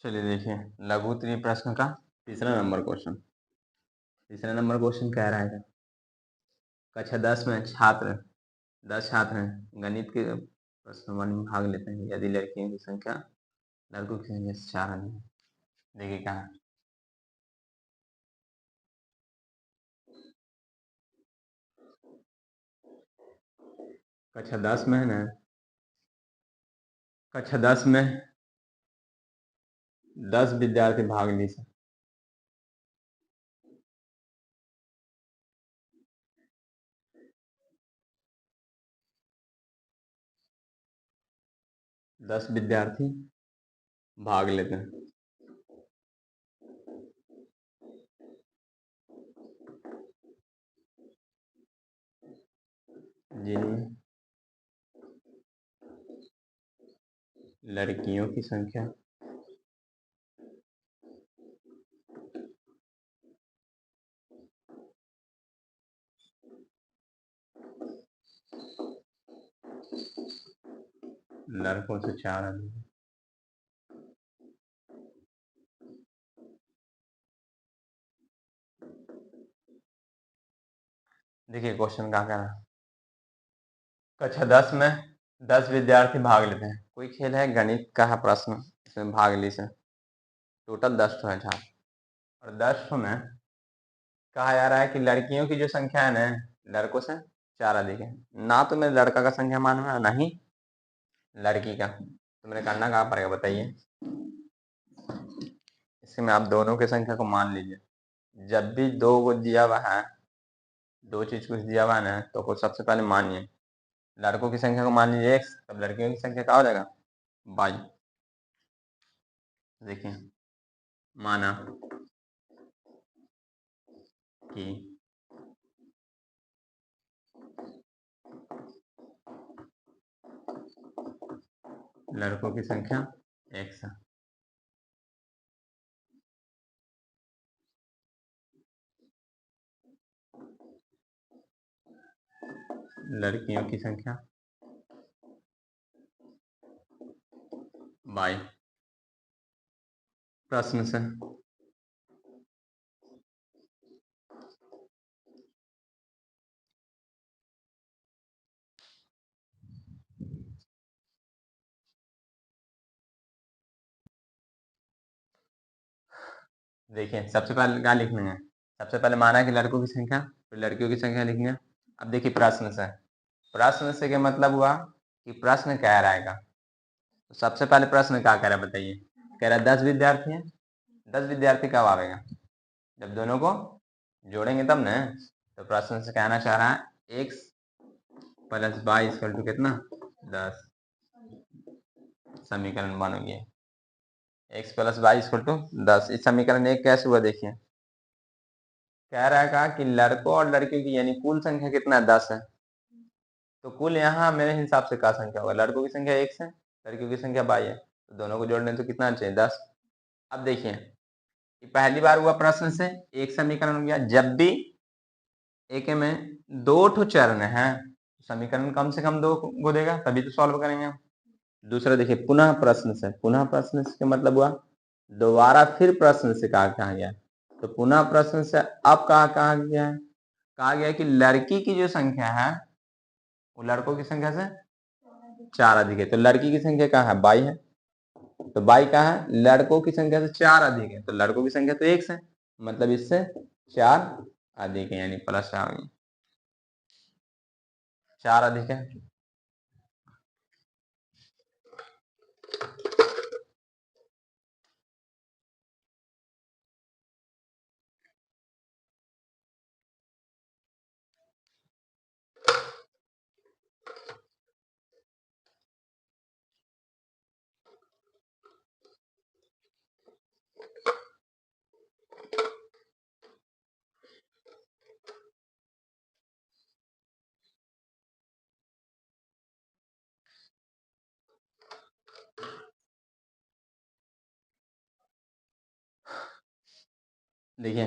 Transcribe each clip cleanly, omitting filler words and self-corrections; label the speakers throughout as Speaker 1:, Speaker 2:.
Speaker 1: चलिए देखिए लघु त्रि प्रश्न का तीसरा नंबर क्वेश्चन। तीसरा नंबर क्वेश्चन कह रहा है कक्षा 10 में 10 छात्र हैं, गणित के प्रश्नों में भाग लेते हैं यदि लड़कियों की संख्या लड़कों की संख्या से 4 अधिक है। देखिए कहा कक्षा 10 में है ना, कक्षा 10 में 10 विद्यार्थी भाग ली से 10 विद्यार्थी भाग लेते हैं जिनमें लड़कियों की संख्या लड़कों से 4 अधिक है। देखिए क्वेश्चन क्या कह रहा है, कक्षा 10 में 10 विद्यार्थी भाग लेते हैं। कोई खेल है, गणित का है प्रश्न, इसमें भाग ली से टोटल 10 है छात्र और 10 में कहा जा रहा है कि लड़कियों की जो संख्या है ना लड़कों से 4 अधिक है। ना तो मेरे लड़का का संख्या मालूम है ना ही लड़की का, तो मेरे करना कहाँ पड़ेगा बताइए। इसमें आप दोनों की संख्या को मान लीजिए। जब भी दो को दिया हुआ है, दो चीज कुछ दिया हुआ है ना, तो को सबसे पहले मानिए लड़कों की संख्या को मान लीजिए x, तब लड़कियों की संख्या क्या हो जाएगा y। देखिए माना कि लड़कों की संख्या x है, लड़कियों की संख्या y। प्रश्न से देखिए सबसे पहले क्या लिखना है, सबसे पहले माना कि लड़कों की संख्या, फिर लड़कियों की संख्या लिखनी है। अब देखिए प्रश्न से क्या मतलब हुआ कि प्रश्न कह रहा है, तो सबसे पहले प्रश्न क्या कह रहा है बताइए। कह रहा है 10 विद्यार्थी हैं, 10 विद्यार्थी कब आवेगा जब दोनों को जोड़ेंगे तब ना। तो प्रश्न से कहना चाह रहा है x plus y equal to कितना 10। समीकरण बन गया x plus y equal to 10। इस समीकरण एक कैसे हुआ देखिए, कह रहा है कि लड़कों और लड़कियों की यानी कुल संख्या कितना है 10 है। तो कुल यहाँ मेरे हिसाब से क्या संख्या होगा, लड़कों की संख्या 1 है, लड़कियों की संख्या 22 है, तो दोनों को जोड़ने तो कितना चाहिए 10। अब देखिए पहली बार हुआ प्रश्न से एक समीकरण हो गया। जब भी एक में 2 ठो चरण है, समीकरण कम से कम 2 को देगा तभी तो सॉल्व करेंगे हम। दूसरा देखिए पुनः प्रश्न से मतलब हुआ दोबारा फिर प्रश्न से कहा गया, तो पुनः प्रश्न से अब कहा गया है, कहा गया कि लड़की की जो संख्या है वो लड़कों की संख्या से 4 अधिक है। तो लड़की की संख्या क्या है 22 है, तो 22 क्या है लड़कों की संख्या से 4 अधिक है, तो लड़कों की संख्या तो 1 है, मतलब इससे 4 अधिक है, यानी प्लस 4 अधिक है। देखिए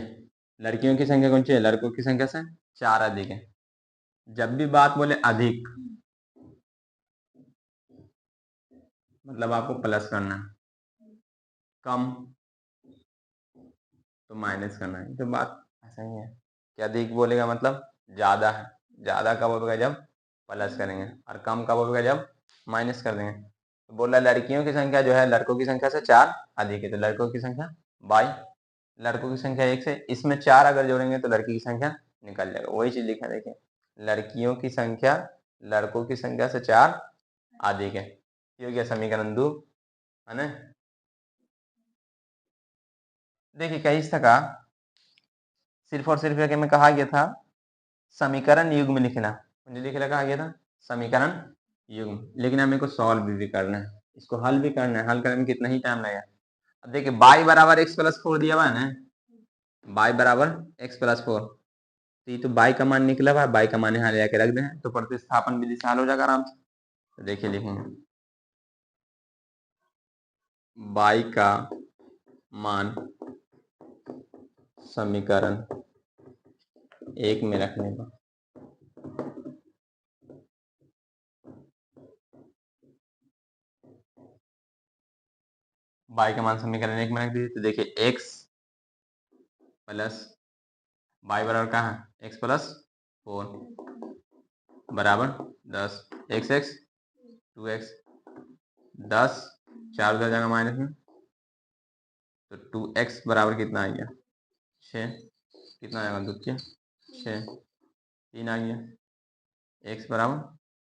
Speaker 1: लड़कियों की संख्या कौन सी है, लड़कों की संख्या से 4 अधिक है। जब भी बात बोले अधिक मतलब आपको प्लस करना है, कम तो माइनस करना है। तो बात ऐसा ही है कि अधिक बोलेगा मतलब ज्यादा है, ज्यादा कब होगा जब प्लस करेंगे, और कम कब होगा जब माइनस कर देंगे। तो बोला लड़कियों की संख्या जो है लड़कों की संख्या से 4 अधिक है, तो लड़कों की संख्या बाई लड़कों की संख्या 1 से, इसमें 4 अगर जोड़ेंगे तो लड़की की संख्या निकल जाएगा। वही चीज लिखा है, देखिए लड़कियों की संख्या लड़कों की संख्या से 4 अधिक है, ये हो गया समीकरण 2, है ना। देखिए कई का सिर्फ और सिर्फ में कहा गया था समीकरण युग्म लिखना, मुझे लिखना कहा गया था समीकरण युग्म, लेकिन हमें को सॉल्व भी करना है, इसको हल भी करना है, हल करने में कितना ही टाइम लगेगा। अब देखिए y बराबर x प्लस 4 दिया हुआ है ना, y बराबर x प्लस 4, तो ये तो y का मान निकला हुआ है, y का मान यहाँ ले जाके रख दें तो प्रतिस्थापन विधि से हल हो जाएगा आराम से। तो देखिए लिखेंगे y का मान समीकरण 1 में रखने का, y का मान समीकरण 1 में रख दीजिए। तो देखिए x प्लस y बराबर कहाँ है x प्लस 4 बराबर 10, एक्स एक्स 2x, 10 4 उधर जाएगा माइनस में, तो 2x बराबर कितना आ गया 6, कितना आएगा 2 6 3 आ गया, x बराबर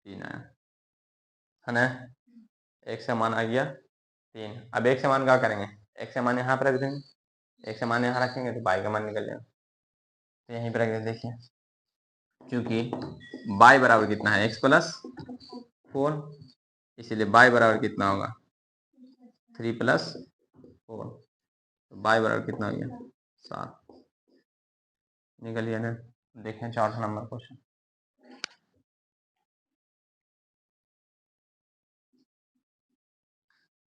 Speaker 1: 3 आया, है ना। x का मान आ गया 3। अब x का मान क्या करेंगे, x का मान यहाँ पर रख देंगे, x का मान यहाँ रखेंगे तो y का मान निकल जाएगा, तो यहीं पर रख दें। देखिए क्योंकि y बराबर कितना है x प्लस 4, इसीलिए y बराबर कितना होगा 3 प्लस 4, तो y बराबर कितना हो गया 7, निकल गया ना। देखें चौथा नंबर क्वेश्चन,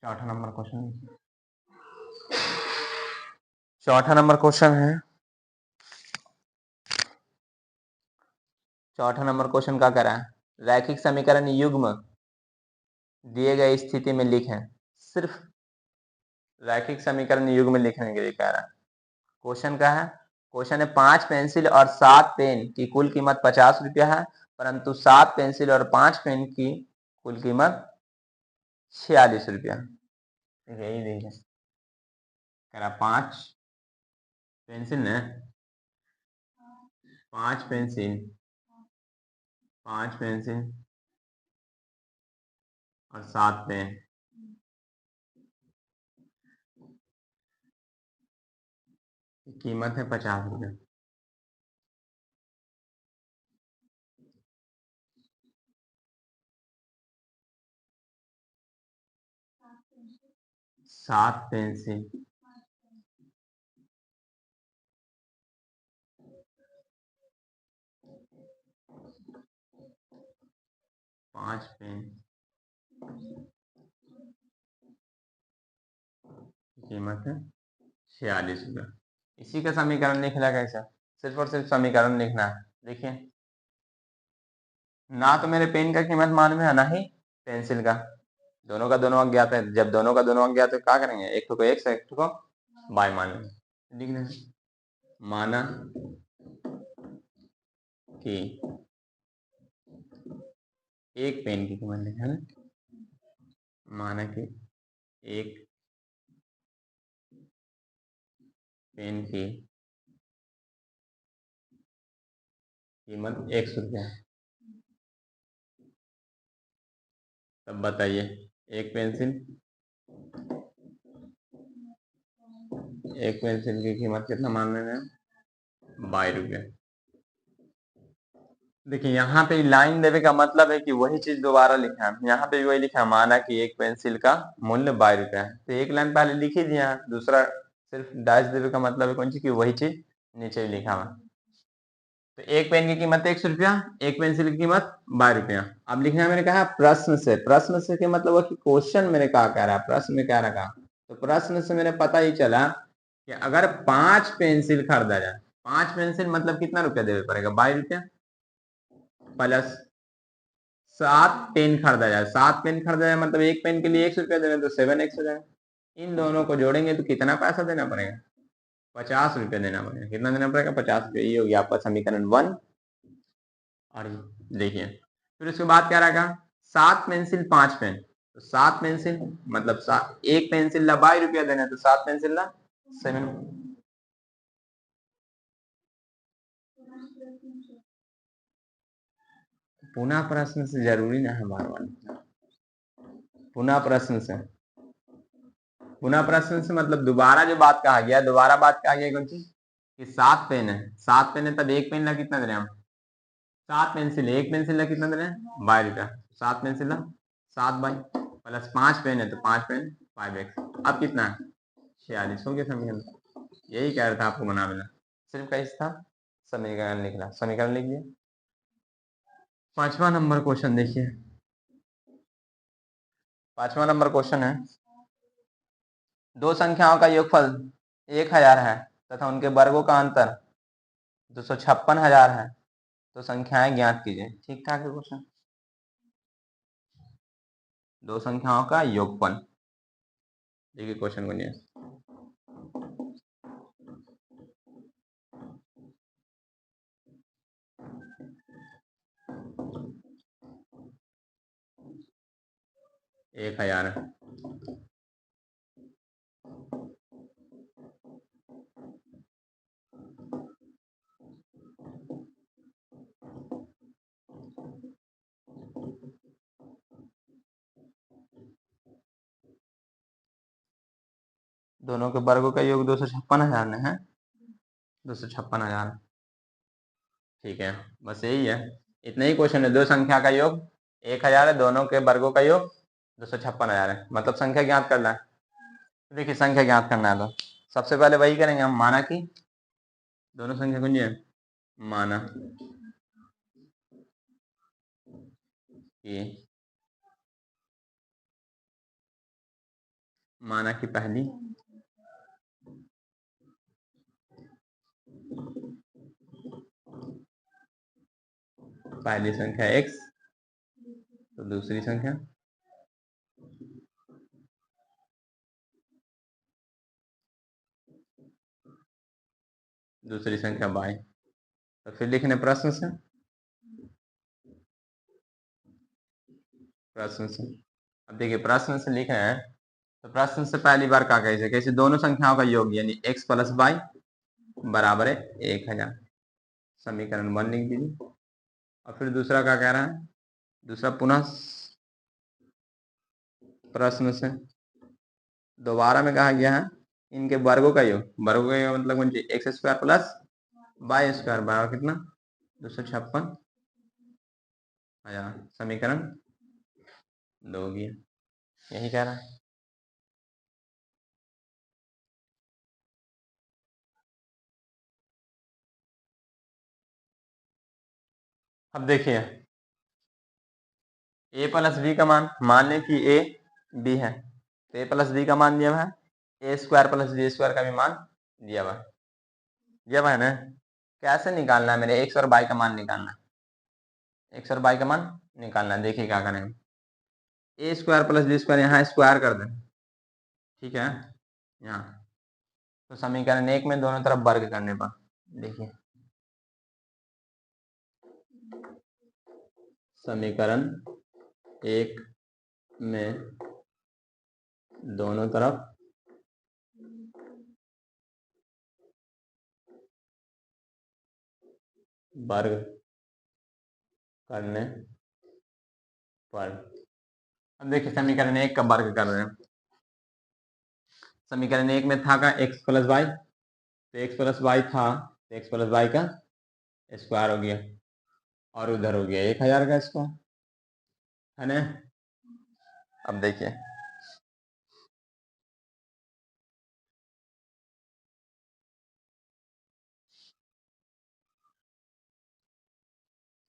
Speaker 1: चौथा नंबर क्वेश्चन, चौथा नंबर क्वेश्चन है, चौथा नंबर क्वेश्चन क्या करा है, रैखिक समीकरण युग्म दिए गए स्थिति में लिखें, सिर्फ रैखिक समीकरण युग्म लिखने के लिए कह रहा है। क्वेश्चन क्या है, क्वेश्चन है 5 पेंसिल और 7 पेन की कुल कीमत 50 रुपया है, परंतु 7 पेंसिल और 5 पेन की कुल कीमत 46 रुपया। यही देखिए कह रहा 5 पेंसिल ने 5 पेंसिल 5 पेंसिल और 7 पेन, कीमत है 50 रुपये। सात पेंसिल 5 पेन, कीमत है 46 रुपये। इसी का समीकरण लिखना कैसा, सिर्फ और सिर्फ समीकरण लिखना है। देखिए ना तो मेरे पेन का कीमत मालूम है, ना ही पेंसिल का, दोनों का दोनों अज्ञात है। जब दोनों का दोनों अज्ञात है क्या करेंगे, एक को एक्स एक को बाय मानेंगे। लिख दें माना कि एक पेन की कीमत लिखा है, माना कि एक पेन की कीमत 100 रुपया है। तब बताइए एक पेंसिल की कीमत कितना मान लेना है, 22 रुपये। देखिए यहाँ पे लाइन देने का मतलब है कि वही चीज दोबारा लिखा है, यहाँ पे भी वही लिखा है, माना कि एक पेंसिल का मूल्य 22 रुपया है, तो एक लाइन पहले लिख ही दिया, दूसरा सिर्फ डैश देने का मतलब है कौन सी कि वही चीज नीचे भी लिखा हुआ। तो एक पेन की कीमत 100 रुपया, एक पेंसिल की कीमत 22 रुपया। अब लिखना है मैंने कहा प्रश्न से, प्रश्न से के मतलब कि क्वेश्चन मैंने कहा कह रहा है, प्रश्न में क्या रखा, तो प्रश्न से मेरे पता ही चला कि अगर 5 पेंसिल खरीदा जाए, 5 पेंसिल मतलब कितना रुपया देना पड़ेगा 22 रुपया, प्लस 7 पेन खरीदा जाए, 7 पेन खरीदा जाए मतलब एक पेन के लिए 100 रुपया देना, तो 7x हो जाएगा। इन दोनों को जोड़ेंगे तो कितना पैसा देना पड़ेगा? 50 रुपये देना पड़ेगा। कितना देना पड़ेगा? 50 रुपये। ये हो गया आपका समीकरण 1। और देखिए फिर उसके बाद क्या रहेगा? 7 पेंसिल 5 पेन। तो 7 पेंसिल मतलब एक पेंसिल ला 22 रुपया देना, तो 7 पेंसिल ला 7। पुनः प्रश्न से जरूरी ना है बार बार। पुनः प्रश्न से मतलब दोबारा जो बात कहा गया, दोबारा बात कहा गया कौन सी? कि 7 पेन है, 7 पेन है, तब एक पेन ला कितना दे रहे हैं हम? 7 पेंसिल, एक पेंसिल ला कितना दे रहे हैं? 22 रुपया। 7 पेंसिल ला 7 बाई प्लस 5 पेन है तो 5 पेन 5x। अब कितना है? 46 हो गया समीकरण। यही कह रहा था आपको बना लेना, सिर्फ कैसे था? समीकरण लिखना। समीकरण लिख दिया। 5वां नंबर क्वेश्चन देखिए। 5वां नंबर क्वेश्चन है, दो संख्याओं का योगफल 1000 है तथा उनके वर्गों का अंतर 256,000 है, तो संख्याएं ज्ञात कीजिए। ठीक ठाक है क्वेश्चन। दो संख्याओं का योगफल। देखिए क्वेश्चन को नहीं, एक 1000 है। दोनों के वर्गों का योग 256,000 है। 256,000। ठीक है, बस यही है, इतना ही क्वेश्चन है। दो संख्या का योग 1000 है, दोनों के वर्गों का योग 256,000 है, मतलब संख्या ज्ञात करना है। देखिए संख्या ज्ञात करना है तो सबसे पहले वही करेंगे हम, माना कि दोनों संख्या कुंजी है। माना कि पहली संख्या x, तो दूसरी संख्या y। तो फिर लिखने प्रश्न से। अब देखिए प्रश्न से लिख रहे हैं, तो प्रश्न से पहली बार क्या कैसे कैसे दोनों संख्याओं का योग यानी x प्लस वाई बराबर है 1000। समीकरण 1 लिख दीजिए। और फिर दूसरा क्या कह रहा है? दूसरा पुनः प्रश्न से दोबारा में कहा गया है इनके वर्गों का योग। वर्गों का योग मतलब कौन सी? X square plus Y square बराबर कितना? 256,000। समीकरण 2 हो गया। यही कह रहा है। अब देखिए a प्लस बी का मान लें कि a b है, तो a प्लस बी का मान दिया है, a square plus B square का भी मान दिया हुआ है। दिया है ना? कैसे निकालना है? मेरे x और y का मान निकालना है। x और y का मान निकालना है। देखिए क्या करेंगे, a square plus B square यहाँ स्क्वायर कर दें, ठीक है, यहाँ। तो समीकरण 1 में दोनों तरफ वर्ग करने पर देखिए समीकरण 1 में दोनों तरफ वर्ग करने पर। अब देखिए समीकरण 1 का वर्ग कर रहे हैं। समीकरण 1 में था का x प्लस वाई, तो x प्लस वाई था तो x प्लस वाई का स्क्वायर हो गया, और उधर हो गया 1000 का स्क्वायर, है ना? अब देखिए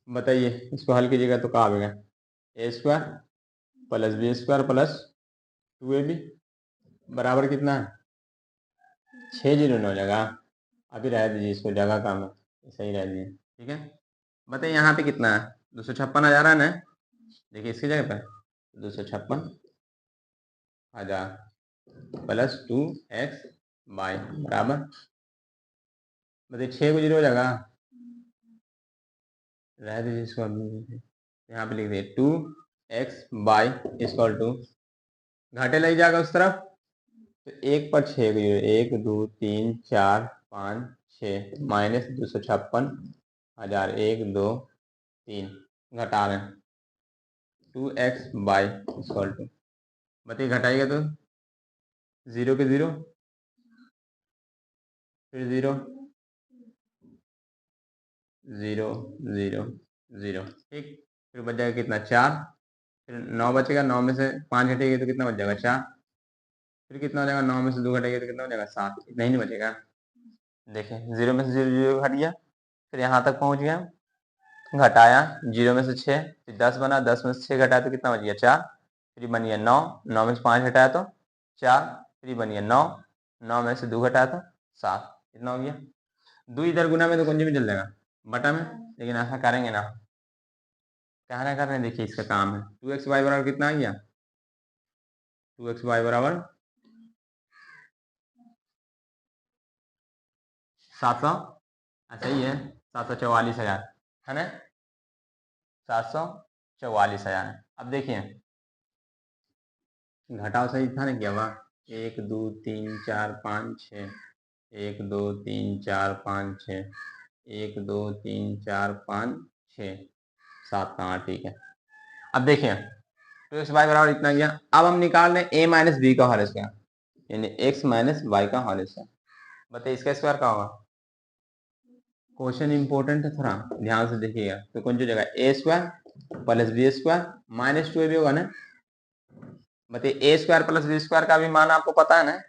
Speaker 1: बताइए, इसको हल कीजिएगा तो क्या आएगा? a square plus B square plus 2ab बराबर कितना है? 609 हो जाएगा। अभी रह दीजिए इसको, जगह कम है, सही रह दीजिए, ठीक है। बताइए यहाँ पे कितना है? 256,000 है ना? देखिए इसकी जगह पर 256,000 प्लस 2xy बराबर, बताइए 6 को 0 हो जाएगा, रह दीजिए इसको, यहाँ पे लिख दिए 2xy इक्वल टू, घाटे लग जाएगा उस तरफ, तो 1 पर 6 को 0, 1 2 3 4 5 6 माइनस 256,000, 1 2 3 घटा रहे हैं 2xy इक्वल टू, बताइए घटाइएगा तो 0 के 0, फिर 0 0 0 0, ठीक, फिर बच जाएगा कितना 4, फिर 9 बचेगा, 9 में से 5 घटेगी तो कितना बच जाएगा 4, फिर कितना हो जाएगा 9 में से 2 घटेगा तो कितना हो जाएगा 7, इतना ही नहीं बचेगा, देखिए 0 में से 0 0 घट गया, फिर यहाँ तक पहुँच गया, घटाया 0 में से 6, फिर 10 बना, 10 में से 6 घटाया तो कितना बच गया 4, फिर बन गया 9, 9 में से 5 घटाया तो 4, फिर बन गया 9, 9 में से 2 घटाया तो 7, इतना हो गया। 2 इधर गुना में तो कुंजी में चल जाएगा बटा में, लेकिन ऐसा करेंगे ना, कहना कर रहे हैं, देखिए इसका काम है 2xy बराबर कितना आ गया, 2xy बराबर 700, ऐसा ही है 744,000 है ना, 744,000। अब देखिए घटाओ सही था ना, क्या हुआ 1 2 3 4 5 6, 1 2 3 4 5 6, 1 2 3 4 5 6 7, हाँ ठीक है। अब देखिए 2xy बराबर इतना गया, अब हम निकाल रहे a माइनस बी का होल स्क्वायर, यानी x माइनस वाई का होल स्क्वायर, बताइए इसका स्क्वायर क्या होगा, क्वेश्चन इंपॉर्टेंट है थोड़ा ध्यान से देखिएगा, तो कौन सी जगह a square plus B square minus 2ab होगा ना, बताइए a square plus B square का भी मान आपको पता है ना,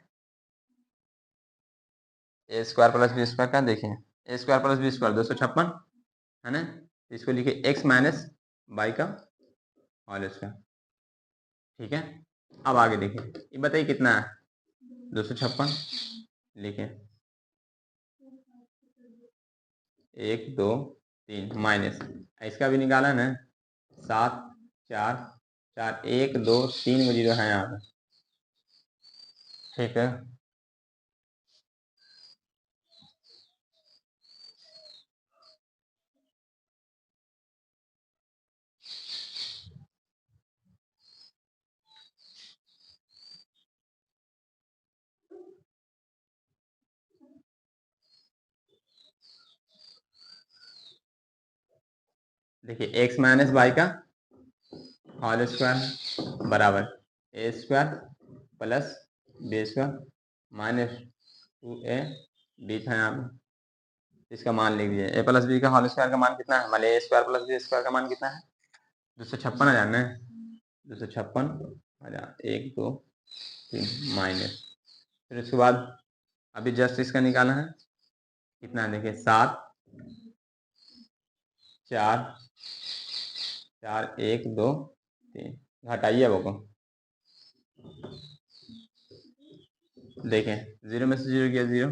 Speaker 1: a square plus B square का, देखिए a square plus B square 256 है ना, इसको लिखिए x माइनस वाई का होल स्क्वायर, ठीक है। अब आगे देखिए, ये बताइए कितना है 256, लिखिए 1 2 3 माइनस, इसका भी निकाला ना 7 4 4, 1 2 3 को 0 है यहाँ पे, ठीक है। देखिए x माइनस वाई का होल स्क्वायर बराबर A square plus B square minus 2a B था यहाँ पे, इसका मान लिख दीजिए, ए प्लस बी का होल स्क्वायर का मान कितना है, मतलब A square plus B square का मान कितना है 256,000 ना, 256,000, 1 2 3 माइनस, फिर उसके बाद अभी जस्ट इसका निकाला है कितना है, देखिए 7 4 4 1 2 3, घटाइए वो को, देखें 0 में से 0 गया 0,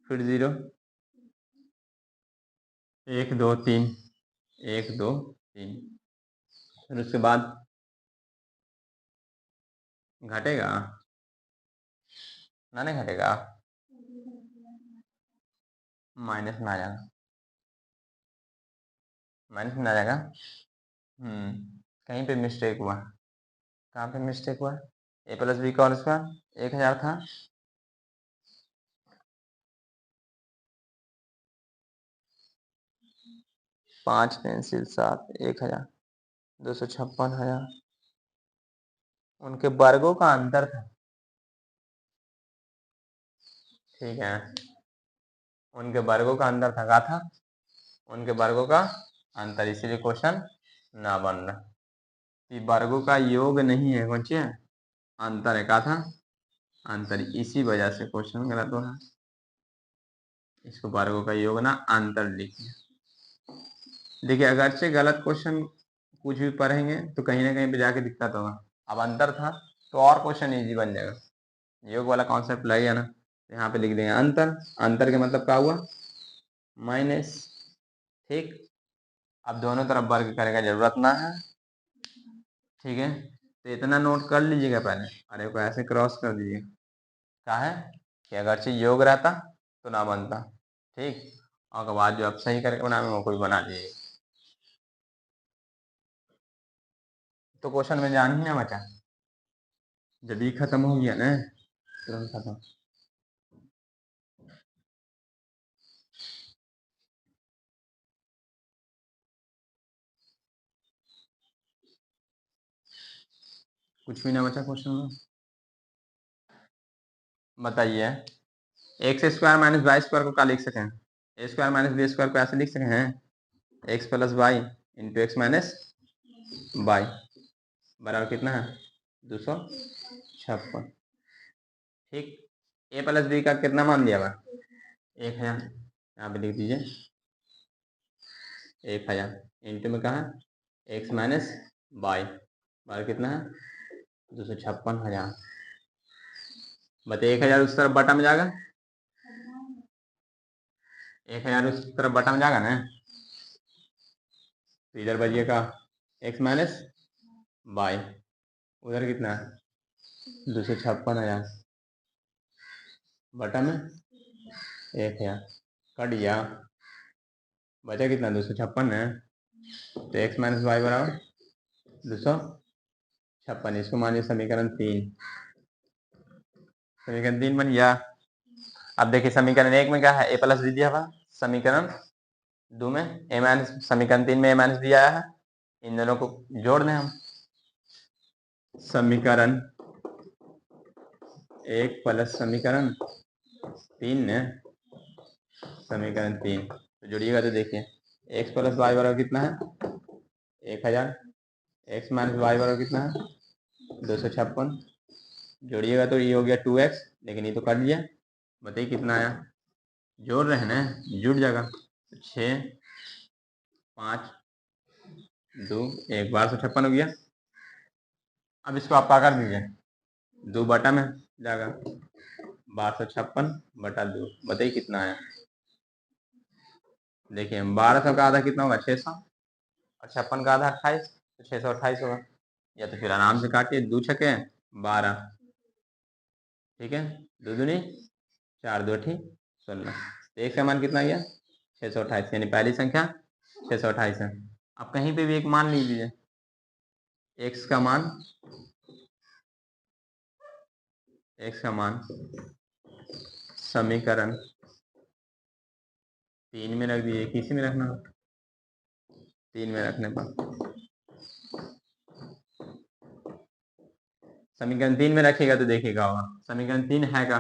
Speaker 1: फिर 0 1 2 3 1 2 3, फिर उसके बाद घटेगा ना, नहीं घटेगा, माइनस में आ जाएगा, माइनस में आ जाएगा, कहीं पे मिस्टेक हुआ, कहाँ पे मिस्टेक हुआ, ए प्लस बी का होल स्क्वायर 1000 था, पाँच पेंसिल 7 1000, 256,000, उनके वर्गों का अंतर था, ठीक है, उनके वर्गों का अंतर था, क्या था, उनके वर्गों का अंतर, इसीलिए क्वेश्चन ना बन रहा, वर्गों का योग नहीं है, कौन सी है, अंतर है, क्या था, अंतर, इसी वजह से क्वेश्चन गलत हो रहा है, इसको वर्गों का योग ना अंतर लिखिए। देखिए अगर से गलत क्वेश्चन कुछ भी पढ़ेंगे तो कहीं ना कहीं पे जाके दिक्कत होगा, अब अंतर था तो और क्वेश्चन इजी बन जाएगा, योग वाला कॉन्सेप्ट लगेगा ना, यहाँ पे लिख देंगे अंतर, अंतर के मतलब क्या हुआ माइनस, ठीक, अब दोनों तरफ वर्ग करने का जरूरत ना है, ठीक है, तो इतना नोट कर लीजिएगा पहले, अरे को ऐसे क्रॉस कर दीजिएगा। क्या है कि अगर से योग रहता तो ना बनता, ठीक। और बाद जो आप सही करके बनाए वो कोई बना दीजिएगा। तो क्वेश्चन में जान ही ना बचा, जब ये खत्म हो गया ना तुरंत खत्म। कुछ भी ना बचा क्वेश्चन में। बताइए, x square minus y square को क्या लिख सकें? A square minus b square को ऐसे लिख सके हैं, x plus y into x minus y बराबर कितना है 256, ठीक। ए प्लस बी का कितना मान दिया हुआ 1000, यहाँ पे लिख दीजिए 1000 इंटू में कहा एक्स माइनस वाई बराबर कितना है 256,000। बताइए 1000 उस तरफ बटा में जाएगा, 1000 उस तरफ बटा में जाएगा ना, तो इधर बजिएगा एक्स माइनस वाई, उधर कितना 256,000 बटा में 1000 कट गया, बचा कितना 256 है। तो एक्स माइनस वाई बराबर 256, इसको मानिए समीकरण 3, समीकरण 3 बन गया। अब देखिए समीकरण 1 में क्या है, ए प्लस बी दिया हुआ, समीकरण 2 में ए माइनस, समीकरण 3 में ए माइनस बी आया है, इन दोनों को जोड़ दें हम। समीकरण 1 प्लस समीकरण 3 ने समीकरण 3 तो जोड़िएगा तो देखिए एक्स प्लस वाई बराबर कितना है 1000, एक्स माइनस वाई बराबर कितना है 256, जोड़िएगा तो ये हो गया 2x, लेकिन ये तो कर लिया। बताइए कितना आया, जोड़ रहे हैं ना, जुड़ जाएगा 6 5 2 1 1256 हो गया। अब इसको आप क्या कर दीजिए 2 बटा में जाएगा 1256 बटा 2, बताइए कितना आया। देखिए 1200 का आधा कितना होगा 600, और 56 का आधा 28, तो 628 होगा। या तो फिर आराम से काटिए 2 छके 12, ठीक है, 2 दूनी 4 2 ठी 16, तो एक का मान कितना गया 628, यानी पहली संख्या 628 है। अब कहीं पे भी एक मान लीजिए, एक्स का मान, एक्स का मान समीकरण 3 में रख दीजिए, किसी में रखना 3 में रखने पर, समीकरण 3 में रखिएगा तो देखिएगा होगा, समीकरण 3 है का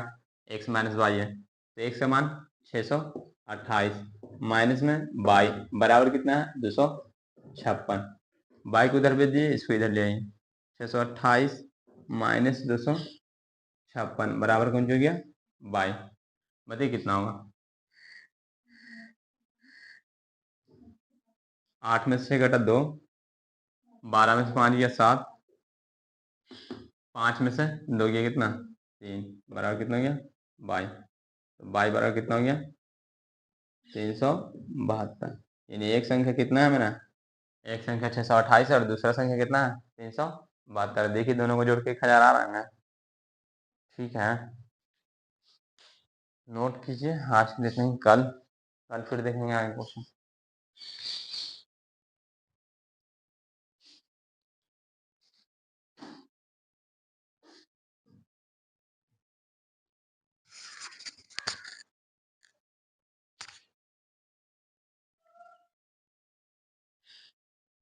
Speaker 1: एक्स माइनस वाई है, तो एक्स का मान 628 माइनस में वाई बराबर कितना है 256, वाई को उधर भेज दिए, इसको इधर ले आइए, 628 माइनस 256 बराबर कौन हो गया वाई। बताइए कितना होगा, 8 में से 6 घटा 2, 12 में से 5 गया 7, 5 में से 2 गया कितना 3, बराबर कितना हो गया वाई, तो वाई बराबर कितना हो गया 372, यानी एक संख्या कितना है मेरा, एक संख्या 628 और दूसरा संख्या कितना है 372। देखिए दोनों को जोड़ के 1000 आ रहा है, ठीक है। नोट कीजिए, आज देखेंगे कल फिर देखेंगे आगे क्वेश्चन।